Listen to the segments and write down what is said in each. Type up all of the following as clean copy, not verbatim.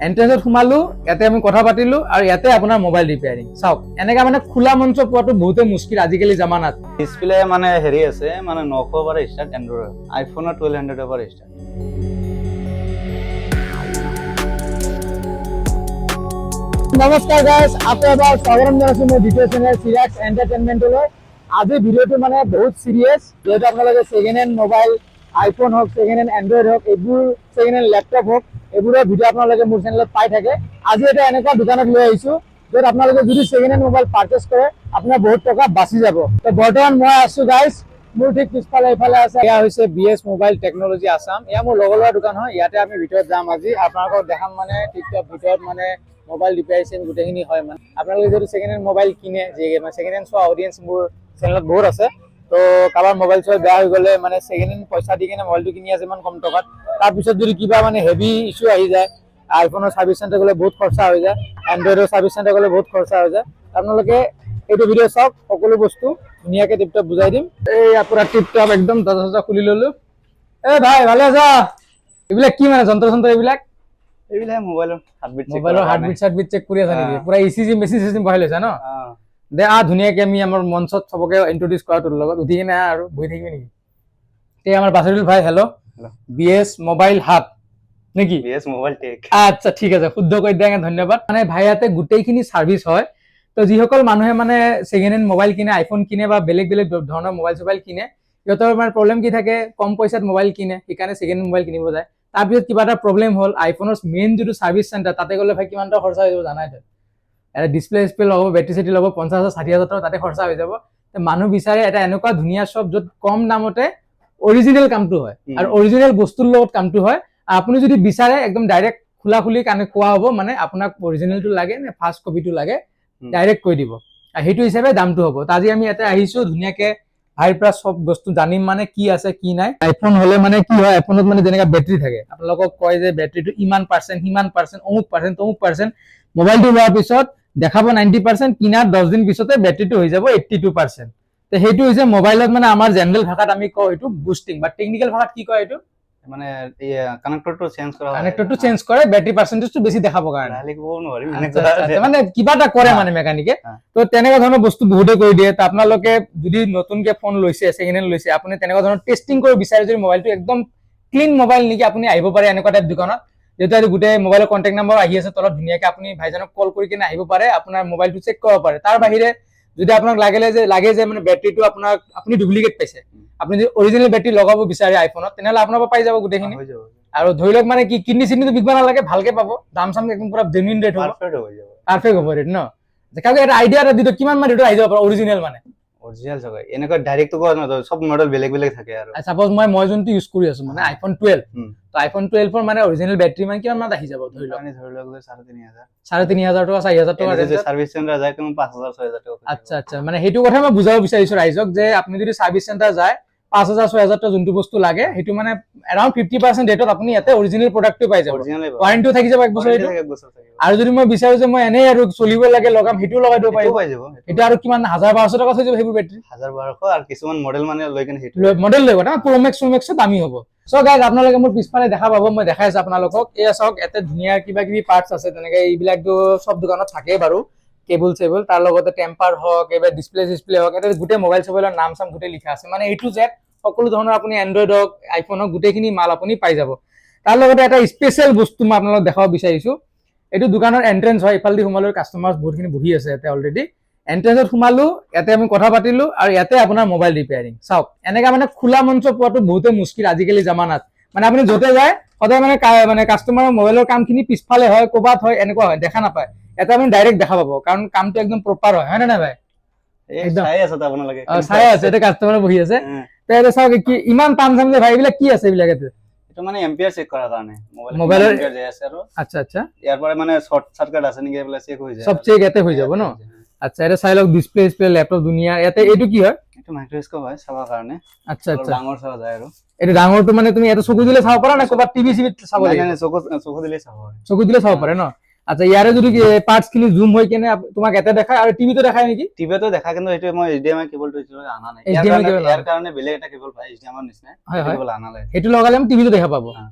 এন্ট্ৰেন্সত সোমালো, ইয়াতে আমি কথা পাতিলো আৰু ইয়াতে আপোনাৰ মোবাইল ৰিপেয়াৰিং। চাওক এনেকা মানে খোলা মঞ্চ পোৱাটো বহুতে মুস্কিল আজিকালি জামানাত। ডিসপ্লে মানে হেৰি আছে মানে 900 পৰা ষ্টাৰ্ট এন্ড্ৰইড আইফোনৰ 1200 পৰা ষ্টাৰ্ট। নমস্কাৰ গাইজ, আকৌ এবাৰ স্বাগতম জনাইছো মোৰ ভিডিঅ' চেনেল চিৰাজ এণ্টাৰটেইনমেণ্টলৈ। আজি ভিডিঅ'টো মানে বহুত চিৰিয়াছ, যিহেতু আপোনালোকে ছেকেণ্ড হেণ্ড মোবাইল, আইফোন হওক, ছেকেণ্ড হেণ্ড এণ্ড্ৰইড হওক, এইবোৰ ছেকেণ্ড হেণ্ড লেপটপ হওক, এইবোৰৰ ভিডিঅ' আপোনালোকে মোৰ চেনেলত পাই থাকে। আজি এটা এনেকুৱা দোকানত লৈ আহিছো য'ত আপোনালোকে যদি ছেকেণ্ড হেণ্ড মোবাইল পাৰ্চেছ কৰে আপোনাৰ বহুত টকা বাচি যাব। তো বৰ্তমান মই আছো গাইজ, মোৰ ঠিক পিছফালে এইফালে আছে, এয়া হৈছে BS মোবাইল টেকনলজি আছাম। এয়া মোৰ লগৰ ল'ৰা দোকান হয়, ইয়াতে আমি ভিতৰত যাম আজি। আপোনালোকক দেখাম মানে টিকটক ভিতৰত মানে মোবাইল ৰিপেয়াৰিং গোটেইখিনি হয়। মানে আপোনালোকে যদি ছেকেণ্ড হেণ্ড মোবাইল কিনে, যে ছেকেণ্ড হেণ্ড চোৱা অডিয়েঞ্চ মোৰ চেনেলত বহুত আছে, তো কাৰোবাৰ মোবাইল চোৱা বেয়া হৈ গ'লে মানে ছেকেণ্ড হেণ্ড পইচা দি কিনে মোবাইলটো কিনি আছে ইমান কম টকাত, তাৰপিছত যদি কিবা মানে হেভি ইছ্যু আহি যায়, আইফোনৰ ছাৰ্ভিচ চেণ্টাৰ গ'লে বহুত খৰচা হৈ যায়, এণ্ড্ৰইডৰ ছাৰ্ভিচ চেণ্টাৰ গ'লে বহুত খৰচা হৈ যায়। আপোনালোকে এইটো ভিডিঅ' চাওক, সকলো বস্তু ধুনীয়াকৈ টিপটপ বুজাই দিম। এই আপোনাৰ টিপটপ একদম দৰ্জা চৰ্জা খুলি ল'লো। এই ভাই ভালে আছা? এইবিলাক কি মানে যন্ত্ৰ চন্ত্ৰ এইবিলাক? এইবিলাক মোবাইলৰ হাৰ্টবিট চাৰ্টবিট চেক কৰি আছা নেকি? পুৰা ECG মেচিন চেচিন বহাই লৈছা ন? দে ধুনীয়াকে আমি আমাৰ মঞ্চত চবকে ইন্ট্ৰডিউচ কৰা তোৰ লগত। উঠি কিনে আৰু বহি থাকিবি নেকি? এই আমাৰ বাছৰুল ভাই, হেল্ল'। BS মোবাইল হাব নেকি? BS mobile tech. আচ্ছা ঠিক আছে, শুদ্ধ কৈ দিয়া ধন্যবাদ। মানে ভাই ইয়াতে গোটেইখিনি ছাৰ্ভিচ হয়। তো যিসকল মানুহে মানে ছেকেণ্ড হেণ্ড মোবাইল কিনে, আইফোন কিনে বা বেলেগ বেলেগ ধৰণৰ মোবাইল চোবাইল কিনে, সিহঁতৰ মানে প্ৰব্লেম কি থাকে, কম পইচাত মোবাইল কিনে, সেইকাৰণে ছেকেণ্ড হেণ্ড মোবাইল কিনিব যায়। তাৰপিছত কিবা এটা প্ৰব্লেম হ'ল, আইফোনৰ মেইন যিটো ছাৰ্ভিচ চেণ্টাৰ, তাতে গ'লে ভাই কিমান টকা খৰচা হৈ যাব জানাই তই। এটা ডিছপ্লে ডিছপ্লে ল'ব, বেটাৰী চেটাৰী ল'ব, 50,000-60,000 টকা তাতে খৰচা হৈ যাব। মানুহ বিচাৰে এটা এনেকুৱা ধুনীয়া শ্বপ য'ত কম দামতে অৰিজিনেল কামটো হয় আৰু অৰিজিনেল বস্তুৰ লগত কামটো হয়। আপুনি যদি বিচাৰে একদম ডাইৰেক্ট খোলা খুলি কানে কোৱা হ'ব, মানে আপোনাক অৰিজিনেলটো লাগে নে ফাৰ্ষ্ট কপিটো লাগে, ডাইৰেক্ট কৈ দিব, আৰু সেইটো হিচাপে দামটো হ'ব। তো আজি আমি ইয়াতে আহিছো, ধুনীয়াকে ভাইৰ পৰা চব বস্তু জানিম, মানে কি আছে কি নাই। আইফোন হ'লে মানে কি হয়, আইফোনত মানে যেনেকা বেটাৰী থাকে, আপোনালোকক কয় যে বেটাৰীটো ইমান পাৰ্চেণ্ট, সিমান পাৰ্চেণ্ট, অমুক পাৰ্চেণ্ট, তমুক পাৰ্চেণ্ট। মোবাইলটো লোৱাৰ পিছত দেখাব 90%, কিনাৰ 10 দিন পিছতে বেটাৰীটো হৈ যাব 82%। তো সেইটো হৈছে মোবাইলত মানে আমাৰ জেনেৰেল ভাষাত আমি কওঁ এইটো বুষ্টিং, বা টেকনিকেল ভাষাত কি কয় এইটো মানে কানেক্টৰটো চেঞ্জ কৰা হয়। কানেক্টৰটো চেঞ্জ কৰে বেটাৰী পাৰ্চেন্টেজটো বেছি দেখাবৰ কাৰণে। মানে কিবা এটা কৰে মানে মেকানিকে। তো তেনেকুৱা ধৰণৰ বস্তু বহুতে কৰি দিয়ে। তো আপোনালোকে যদি নতুনকে ফোন লৈছে, ছেকেণ্ড হেণ্ড লৈছে, আপুনি তেনেকুৱা ধৰণৰ টেষ্টিং কৰি বিচাৰে যদি মোবাইলটো একদম ক্লিন মোবাইল নেকি, আপুনি আহিব পাৰে এনেকুৱা টাইপ দোকানত। যেহেতু গোটেই মোবাইলৰ কণ্টেক্ট নম্বৰ আহি আছে তলত, ধুনীয়াকে আপুনি ভাইজনক কল কৰি কিনে আহিব পাৰে, আপোনাৰ মোবাইলটো চেক কৰিব পাৰে। তাৰ বাহিৰে যদি আপোনাক লাগে যে মানে বেটাৰীটো আপোনাক আপুনি ডুপ্লিকেট পাইছে, আপুনি যদি অৰিজিনেল বেটাৰী লগাব বিচাৰে আইফোনত, তেনেহ'লে আপোনাৰ পৰা পাই যাব গোটেইখিনি। আৰু ধৰি লওক মানে কি কিডনি চিডনিটো বিকিব নালাগে, ভালকে পাব, দাম চাম একদম পুৰা জেনুইন ৰেট হ'ব, পাৰফেক্ট হ'ব ৰেট ন। কাকো এটা আইডিয়া এটা দিটো, কিমান মান ৰেটত আহি যাব পাৰে অৰিজিনেল মানে? অৰিজিনেল চাগে এনেকুৱা ডাইৰেক্ট কোৱা নহয়, সব মডেল বেলেগ বেলেগ থাকে। আৰু সাপোজ মই যোনটো ইউজ কৰি আছো মানে আইফোন 12, তো আইফোন 12 মানে অৰিজিনেল বেটাৰী মানে কিমান মান আহি যাব ধৰি লওক? 3,500 টকা, 4,000 টকা ৰেঞ্জত সাৰ্ভিস চেণ্টাৰ যায় তুমি 5,000-6,000 টকা। আচ্ছা, মানে সেইটো কথা মই বুজাব বিচাৰিছো ৰাইজক, যে আপুনি যদি সাৰ্ভিস চেণ্টাৰ যায় 5,000-6,000 টকা যোনটো বস্তু লাগে, সেইটো মানে এৰাউণ্ড 50% ৰেটত আপুনি ইয়াতে অৰিজিনেল প্ৰডাক্টটো পাই যাব। ৱাৰেণ্টিও থাকি যাব 1 বছৰ। আৰু যদি মই বিচাৰো যে মই এনেই আৰু চলিব লাগে লগাম, সেইটোও লগাই দিব পাৰিব। সেইটো আৰু কিমান 1,000-1,200 টকা হৈ যাব সেইবোৰ বেটাৰী। 1,000-1,200 আৰু কিছুমান মডেল মানে লৈ কিনে সেইটো মডেল লৈ কথা প্ৰ' মেক্স দামী হ'ব। চ' গাইজ আপোনালোকে মোৰ পিছফালে দেখা পাব, মই দেখাই আছো আপোনালোকক। এয়া চাওক, ইয়াতে ধুনীয়া কিবা কিবি পাৰ্টছ আছে, তেনেকে এইবিলাকতো চব দোকানত থাকেই বাৰু, কেবল চেবল, তাৰ লগতে টেম্পাৰ হওক, এইবাৰ ডিছপ্লে হওক, এটা গোটেই মোবাইল চবাইলৰ নাম চাম গোটেই লিখা আছে, মানে A to Z সকলো ধৰণৰ আপুনি এণ্ড্ৰইড হওক, আইফোন হওক, গোটেইখিনি মাল আপুনি পাই যাব। তাৰ লগতে এটা স্পেচিয়েল বস্তু মই আপোনালোকক দেখাব বিচাৰিছো। এইটো দোকানৰ এন্ট্ৰেন্স হয়, ইফালদি সোমালো, কাষ্টমাৰ বহুতখিনি বহি আছে ইয়াতে অলৰেডি। এন্ট্ৰেন্সত সোমালো, ইয়াতে আমি কথা পাতিলো, আৰু ইয়াতে আপোনাৰ মোবাইল ৰিপেয়াৰিং। চাওক এনেকা মানে খোলা মঞ্চ পোৱাটো বহুতে মুস্কিল আজিকালি জামানাত। মানে আপুনি য'তে যায় সদায় মানে কাষ্টমাৰৰ মোবাইলৰ কামখিনি পিছফালে হয়, ক'ৰবাত হয়, এনেকুৱা হয়, দেখা নাপায়। এটা আপুনি ডাইৰেক্ট দেখা পাব, কাৰণ কামটো একদম প্ৰপাৰ হয় নে নাই ভাই? একদম চাই আছে, এটা কাষ্টমাৰ বহি আছে। তো চাওক কি ইমান টান চাম যে ভাই, এইবিলাক কি আছে এইবিলাক? এটা মানে এম্পিয়াৰ চেক কৰাৰ কাৰণে মোবাইলৰ এম্পিয়াৰ যাই আছে। আৰু আচ্ছা ইয়াৰ পৰা মানে শৰ্ট সাৰ্কিট আছে নেকি এইবিলাক চেক হৈ যায়, সব চেক ইয়াতে হৈ যাব ন। আচ্ছা, এটা চাই লওক, ডিছপ্লে লেপটপ দুনিয়া। ইয়াতে এইটো কি হয়? এইটো মাইক্ৰস্কোপ হয়, চাবৰ কাৰণে। আচ্ছা, ডাঙৰ চাৱা যায়। আৰু এইটো ডাঙৰটো মানে তুমি ইয়াতে চকু দিলে চাব পাৰা নে ক'ৰবাত টিভি চিভিত চাব লাগে? নাই, চকু দিলে চাব হয়। চকু দিলে চাব পাৰে ন। আচ্ছা ইয়াৰে যদি পাৰ্টছ খিনি জুম হৈ কেনে তোমাক এটা দেখায় আৰু টিভিটো দেখায় নেকি? টিভিটো দেখা, কিন্তু এইটো মই HDMI কেবলটো এতিয়ালৈকে আনা নাই। HDMI কেবল ইয়াৰ কাৰণে বেলেগ এটা কেবল পায় HDMI নিচিনা, হয়, হয়। কেবল আনা নাই। সেইটো লগালে আমি টিভিটো দেখা পাব।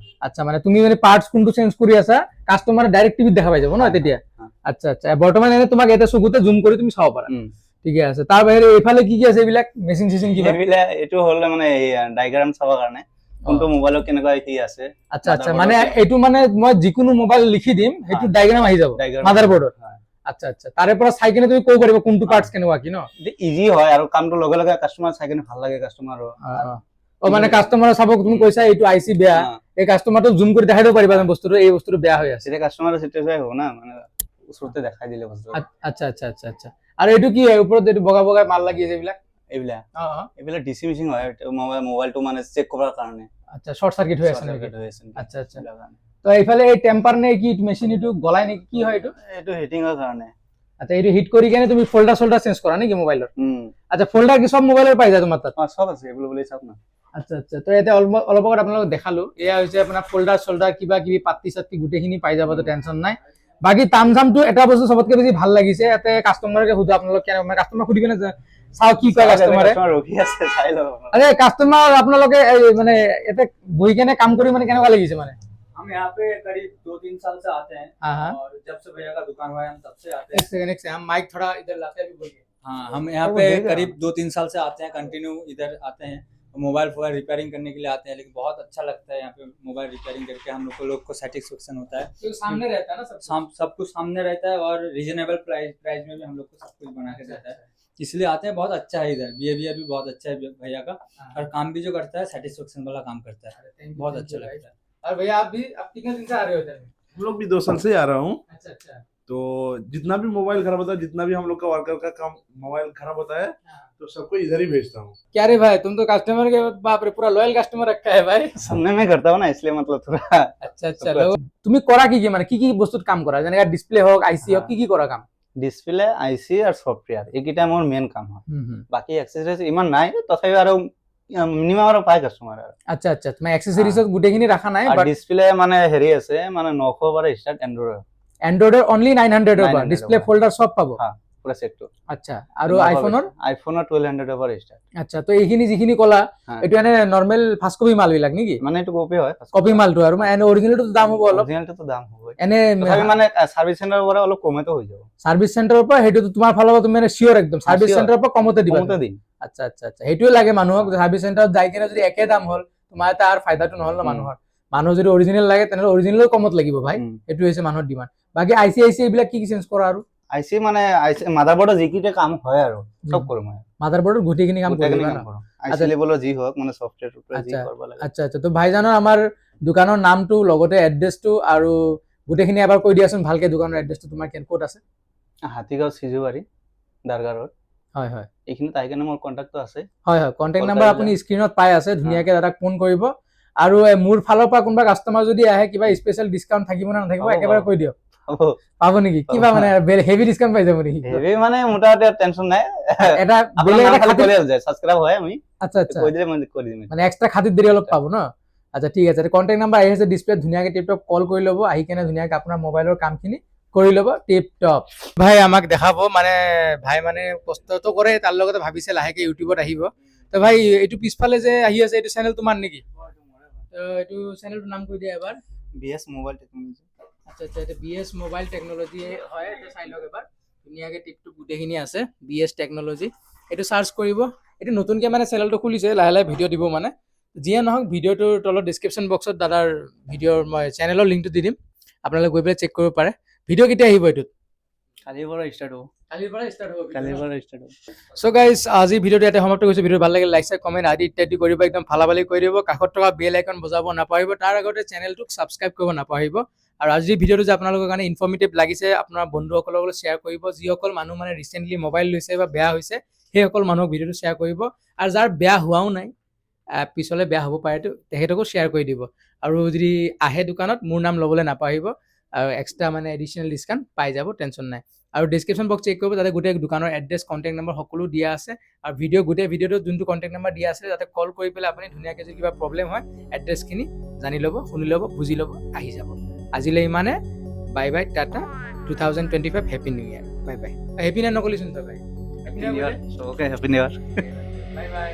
আচ্ছা মানে তুমি মানে পাৰ্টছ কোনটো চেঞ্জ কৰি আছা কাষ্টমাৰ ডাইৰেক্ট টিভিত দেখা পাই যাব ন তেতিয়া? আচ্ছা আচ্ছা, বৰ্তমান এনে তোমাক এটা চকুতে জুম কৰি তুমি চাব পাৰা। ঠিকে আছে। তাৰ বাহিৰে এইফালে কি কি আছে এইবিলাক মেচিন চেচিন কিবা? এইবিলাক এইটো হ'ল মানে ডায়াগ্ৰাম চাবৰ কাৰণে কোনটো মোবাইলত কেনেকুৱা কি আছে। আচ্ছা আচ্ছা, মানে এইটো মানে মই যিকোনো মোবাইল লিখি দিম সেইটো ডায়াগ্ৰাম আহি যাব মাদাৰবোৰ্ডত। আচ্ছা আচ্ছা, তাৰে পৰা চাই কিনে তুমি কৈ পাৰিবা কোনটো পাৰ্টছ কেনেকুৱা কি ন? ইজি হয় আৰু কামটো লগে লগে কাষ্টমাৰ চাই কিনে ভাল লাগে কাষ্টমাৰৰ। মানে কাষ্টমাৰ চাব, তুমি কৈছা এইটো আইচি বেয়া, এই কাষ্টমাৰটো জুম কৰি দেখাই দিব পাৰিবা বস্তুটো, এই বস্তুটো বেয়া হৈ আছে। তেতিয়া কাষ্টমাৰৰ চেটিছফাই হ'ব না, মানে ওচৰতে দেখাই দিলে বস্তু। আচ্ছা আচ্ছা আচ্ছা আচ্ছা। আৰু এইটো কি ওপৰত এইটো বগা বগা মাল লাগি আছে এইবিলাক? এইবিলাক ডিচি মেচিন হয়, মোবাইলটো মানে চেক কৰাৰ কাৰণে। আচ্ছা, শৰ্ট সার্কিট হৈ আছে নেকি? আচ্ছা আচ্ছা। তো এইফালে এই টেম্পার নে কি মেশিন এটো গলাই নেকি কি হয় এটো? এটো হিটিংৰ কাৰণে। আচ্ছা, এটো হিট কৰি কেনে তুমি ফোল্ডাৰ চেঞ্জ কৰা নেকি মোবাইলৰ? আচ্ছা, ফোল্ডাৰ কি সব মোবাইলৰ পাই যায় তোমাৰ তাত? সব আছে, এভেলেবল সব না। আচ্ছা আচ্ছা, তো এটা অলপ আগত আপোনালোকক দেখালো, এয়া হৈছে আপোনাৰ ফোল্ডাৰ কিবা কিবি পাত্তি চাত্তি গোটেইখিনি পাই যাব, তো টেনচন নাই। বাকি তামজামটো এটা বস্তু সবতকে বেছি ভাল লাগিছে, এতে কাস্টমাৰকে সুধা আপোনালোক কেনে, মানে কাস্টমাৰ সুধি কেনে চাও কি কয় কাস্টমাৰে। ৰখি আছে, চাই লও। আৰে কাস্টমাৰ আপোনালোকে মানে এতে বহি কেনে কাম কৰি মানে কেনেকুৱা লাগিছে মানে? हम यहाँ पे करीब 2-3 साल से आते हैं। और जब से भैया का दुकान हुआ है हम तब से आते हैं। एक से हम माइक थोड़ा इधर लाते हैं, अभी बोलिए। हाँ, हम यहाँ पे करीब 2-3 साल से आते हैं, कंटिन्यू इधर आते हैं। मोबाइल फोबाइल रिपेयरिंग करने के लिए आते हैं, लेकिन बहुत अच्छा लगता है यहाँ पे मोबाइल रिपेयरिंग करके हम लोग को सेटिस्फेक्शन होता है। तो सामने रहता है ना सब कुछ सामने रहता है, और रीजनेबल प्राइस में भी हम लोग को सब कुछ बना के देता है, इसलिए आते हैं। बहुत अच्छा है इधर, बिहेवियर भी बहुत अच्छा है भैया का, और काम भी जो करता है सेटिस्फेक्शन वाला काम करता है, बहुत अच्छा लगता है। और भैया आप कितने दिन से आ रहे हो इधर? हम लोग भी 2 साल से आ रहा हूँ। अच्छा अच्छा। तो जितना भी मोबाइल खराब होता है, जितना भी हम लोग का वर्कर का काम मोबाइल खराब होता है, तो सबको इधर ही भेजता हूँ। क्या रे भाई, तुम तो कस्टमर के बाप रे पूरा लॉयल कस्टमर रखा है भाई। सामने में करता हूँ ना, इसलिए मतलब थोड़ा। আচ্ছা আচ্ছা, তুমি কৰা কি মানে কি বস্তুত কাম কৰা, যেনেকা ডিসপ্লে হোক আইসি হোক কি কৰা কাম? ডিসপ্লে, আইসি আৰ সফটওয়্যাৰ, এইকেইটা মোৰ মেইন কাম হয়। বাকি এক্সেসৰিজ ইমান নাই, তথাপি আৰু মিনিমাম আৰু পাই কাস্টমাৰ আৰু। আচ্ছা আচ্ছা, মানে এক্সেসৰিজত গুটেখিনি ৰাখা নাই, বাট ডিসপ্লে মানে হেৰি আছে, মানে 900 পৰা ষ্টাৰ্ট এন্ড্ৰইড। এন্ড্ৰইডৰ অনলি 900 ৰ পৰা ডিসপ্লে ফোল্ডাৰ সব পাবো। হ্যাঁ, পুৰা সেটটো। আচ্ছা, আৰু আইফোনৰ? আইফোনৰ 1200 পৰা ষ্টাৰ্ট। আচ্ছা, তো এইখিনি যিখিনি কলা এটো এনে নরমাল ফার্স্ট কপি মাল বিলাক নেকি? মানে এটো কপি হয়, কপি মালটো, আৰু এনে অৰিজিনালটো দাম হ'ব অলপ? অৰিজিনালটো দাম হ'ব এনে তথাপি মানে সাৰ্ভিস সেন্টাৰৰ পৰা অলপ কমতে হৈ যাব। সাৰ্ভিস সেন্টাৰৰ পৰা হেটো তোমাৰ ফালৰ পৰা তুমি মানে শিওৰ একদম সাৰ্ভিস সেন্টাৰৰ পৰা কমতে দিবা? কমতে দিম। আচ্ছা আচ্ছা আচ্ছা, হেটোই লাগে মানুহক, সার্ভিস সেন্টাৰত যাই কিনে যদি একে দাম হল তোমাৰ তাৰ ফায়দাটো নহল না মানুহৰ। মানুহ যদি অৰিজিনাল লাগে তেনেহলে অৰিজিনাল কমত লাগিব ভাই, এটো হৈছে মানুহৰ ডিমান্ড। বাকি আইসি এইবিলাক কি চেঞ্জ কৰা আৰু? আইসি মানে আইসি মাদাৰবোৰ্ডৰ যিকিটা কাম হয় আৰু সব কৰো মই। মাদাৰবোৰ্ডেৰ গুটিখিনি কাম কৰিব না? আইসি লেভেলৰ যি হোক, মানে সফটওয়্যাৰ টুকৰা যি কৰিব লাগে। আচ্ছা আচ্ছা, তো ভাইজানৰ আমাৰ দোকানৰ নামটো লগতে এড্ৰেছটো আৰু গুটিখিনি এবাৰ কৈ দিয়াচোন ভালকে, দোকানৰ এড্ৰেছটো তোমাৰ ক'ত আছে? হাতীগাঁও সিজুবাৰী দাৰগাহ ৰোড। হয় হয়, এইখিনি তাই কেনে মোৰ কন্টাক্টটো আছে। হয় হয়, কন্টাক্ট নাম্বাৰ আপুনি স্ক্ৰিনত পাই আছে, ধুনীয়াকে দাদাক ফোন কৰিব। আৰু মোৰ ফালৰ পৰা কোনোবা কাস্টমাৰ যদি আহে কিবা স্পেশাল ডিসকাউন্ট থাকিব না নাথাকিব একেবাৰে কৈ দিয়ক। পাব নেকি কিবা মানে হেভি ডিসকাউন্ট পাই যাব নেকি? হেভি মানে মোটামুটি টেনশন নাই, এটা বেলেগ এটা খালি কলে যায়, সাবস্ক্রাইব হয় আমি। আচ্ছা আচ্ছা, কৈ দিলে মই কৰি দিম, মানে এক্সট্ৰা খাতিৰ দেৰি অলপ পাব ন? আচ্ছা ঠিক আছে, কন্টাক্ট নাম্বাৰ আহি আছে ডিসপ্লে, ধুনীয়াকে টিপটপ কল কৰি ল'ব, আহি কেনে ধুনীয়াকে আপোনাৰ মোবাইলৰ কামখিনি কৰি ল'ব টিপটপ। ভাই আমাক দেখাব, মানে ভাই মানে কষ্টটো কৰে, তাৰ লগতে ভাবিছে লাহেকে ইউটিউবত আহিব। তো ভাই এইটো পিছফালে যে আহি আছে এইটো চেনেল তোমাৰ নেকি? তো এইটো চেনেলটোৰ নাম কৈ দিয়া এবাৰ। BS mobile technology. আচ্ছা আচ্ছা, এটা বিএস মোবাইল টেকনোলজি হয়, এটা চাই লওক এবাৰ, ধুনীয়াকে টিপটপ গোটেইখিনি আছে বিএস টেকনোলজি। এইটো সাৰ্চ কৰিব, এইটো নতুনকে মানে চেনেলটো খুলিছে, লাহে লাহে ভিডিঅ' দিব মানে। যিয়ে নহওক ভিডিঅ'টোৰ তলত ডেছক্ৰিপশ্যন বক্সত দাদাৰ ভিডিঅ'ৰ মই চেনেলৰ লিংকটো দি দিম, আপোনালোকে গৈ পেলাই চেক কৰিব পাৰে। ভিডিঅ' কেতিয়া আহিব এইটোত? কালিৰ পৰা ষ্টাৰ্ট হ'ব। সো গাইজ আজি ভিডিঅ'টো ইয়াতে সমাপ্ত কৰিছোঁ। ভিডিঅ' ভাল লাগিলে লাইক চাইক কমেণ্ট আদি ইত্যাদি কৰিব, একদম ফালাফালি কৰি দিব। কাষত থকা বেল আইকন বজাব নাপাহৰিব, তাৰ আগতে চেনেলটোক ছাবস্ক্ৰাইব কৰিব নাপাহৰিব। আৰু আজি ভিডিঅ'টো যে আপোনালোকৰ কাৰণে ইনফৰ্মেটিভ লাগিছে, আপোনাৰ বন্ধুসকলৰ লগত শ্বেয়াৰ কৰিব। যিসকল মানুহ মানে ৰিচেণ্টলি মোবাইল লৈছে বা বেয়া হৈছে, সেইসকল মানুহক ভিডিঅ'টো শ্বেয়াৰ কৰিব। আৰু যাৰ বেয়া হোৱাও নাই, পিছলৈ বেয়া হ'ব পাৰে, তেখেতকো শ্বেয়াৰ কৰি দিব। আৰু যদি আহে দোকানত মোৰ নাম ল'বলৈ নাপাহৰিব, আৰু এক্সট্ৰা মানে এডিশ্যনেল ডিছকাউণ্ট পাই যাব, টেনশ্যন নাই। আৰু ডেছক্ৰিপশ্যন বক্স চেক কৰিব, তাতে গোটেই দোকানৰ এড্ৰেছ কণ্টেক্ট নম্বৰ সকলো দিয়া আছে। আৰু গোটেই ভিডিঅ'টোত যোনটো কণ্টেক্ট নম্বৰ দিয়া আছে, তাতে কল কৰি পেলাই আপুনি ধুনীয়াকৈ যদি কিবা প্ৰব্লেম হয় এড্ৰেছখিনি জানি ল'ব, শুনি ল'ব, বুজি ল'ব, আহি যাব। আজিলৈ ইমানে, bye bye, tata. 2025 happy new year bye bye happy new year নকলিচোন তই bye Happy New Year. So, okay, Happy New Year. Bye bye